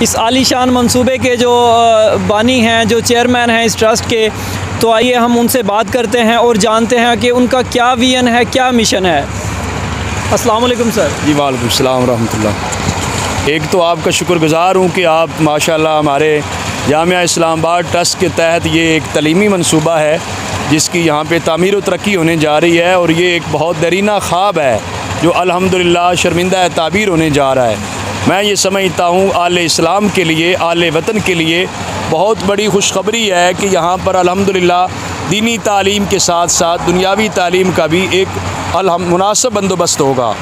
इस आलीशान मंसूबे के जो बानी हैं, जो चेयरमैन हैं इस ट्रस्ट के, तो आइए हम उनसे बात करते हैं और जानते हैं कि उनका क्या विजन है, क्या मिशन है। अस्सलाम वालेकुम सर। जी वालेकुम सलाम रहमतुल्लाह। एक तो आपका शुक्रगुज़ार हूँ कि आप माशाल्लाह हमारे जामिया इस्लामाबाद ट्रस्ट के तहत ये एक तलीमी मंसूबा है जिसकी यहाँ पे तामीर व तरक्की होने जा रही है, और ये एक बहुत दरीना ख्वाब है जो अल्हम्दुलिल्लाह शर्मिंदा ताबीर होने जा रहा है। मैं ये समझता हूँ आले इस्लाम के लिए, आले वतन के लिए बहुत बड़ी खुशखबरी है कि यहाँ पर अल्हम्दुलिल्लाह दीनी तालीम के साथ साथ दुनियावी तालीम का भी एक मुनासिब बंदोबस्त होगा।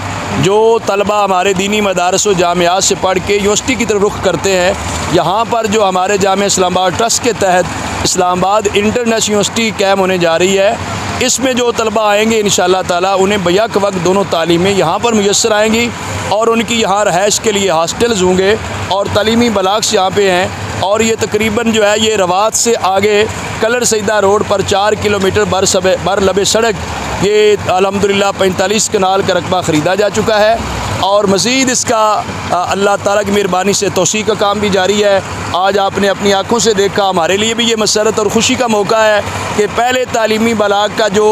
जो तलबा हमारे दीनी मदारस व जामियात से पढ़ के यूनिवर्सिटी की तरफ रुख करते हैं, यहाँ पर जो हमारे जामिया इस्लामाबाद ट्रस्ट के तहत इस्लामाबाद इंटरनेशनल यूनिवर्सिटी कैम होने जा रही है, इसमें जो तलबा आएंगे इंशाअल्लाह ताला उन्हें बैक वक्त दोनों तालीमें यहाँ पर मुयस्सर आएंगी, और उनकी यहाँ रहाइश के लिए हॉस्टल्स होंगे और तालीमी ब्लॉक्स यहाँ पे हैं। और ये तकरीबन जो है ये रवात से आगे कलर सईदा रोड पर 4 किलोमीटर बर लबे सड़क ये अल्हम्दुलिल्लाह 45 कनाल का रकबा ख़रीदा जा चुका है, और मज़ीद इसका अल्लाह ताला की मेहरबानी से तोसी का काम भी जारी है। आज आपने अपनी आँखों से देखा, हमारे लिए भी ये मसरत और ख़ुशी का मौका है कि पहले तालीमी ब्लॉक का जो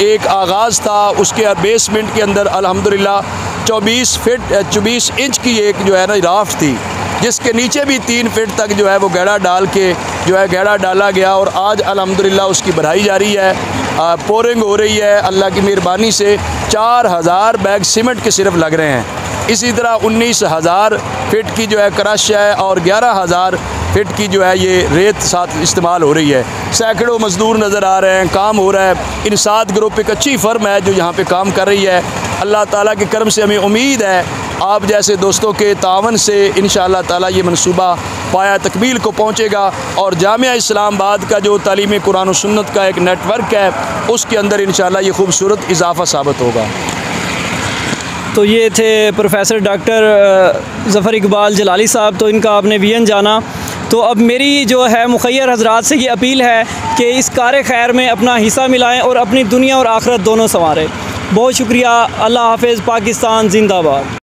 एक आगाज़ था उसके बेसमेंट के अंदर अल्हम्दुलिल्लाह 24 इंच की एक जो है ना राफ्ट थी, जिसके नीचे भी 3 फीट तक जो है वो गहरा डाल के जो है गहरा डाला गया, और आज अल्हम्दुलिल्लाह उसकी भराई जारी है, पोरिंग हो रही है। अल्लाह की मेहरबानी से 4000 बैग सीमेंट के सिर्फ लग रहे हैं। इसी तरह 19,000 फीट की जो है क्रश है, और 11,000 फीट की जो है ये रेत साथ इस्तेमाल हो रही है। सैकड़ों मज़दूर नज़र आ रहे हैं, काम हो रहा है। इनसाद ग्रुप एक अच्छी फर्म है जो यहाँ पे काम कर रही है। अल्लाह ताला के करम से हमें उम्मीद है आप जैसे दोस्तों के तावन से इंशाअल्लाह ताला ये मनसूबा पाया तकमील को पहुँचेगा, और जामिया इस्लामाबाद का जो तालीम कुरान व सुन्नत का एक नेटवर्क है उसके अंदर इंशाअल्लाह ये खूबसूरत इजाफ़ा साबित होगा। तो ये थे प्रोफेसर डॉक्टर ज़फ़र इकबाल जलाली साहब। तो इनका आपने विजन जाना। तो अब मेरी जो है मुखय्यर हज़रात से ये अपील है कि इस कार खैर में अपना हिस्सा मिलाएं और अपनी दुनिया और आखिरत दोनों संवारें। बहुत शुक्रिया। अल्लाह हाफ़िज़। पाकिस्तान जिंदाबाद।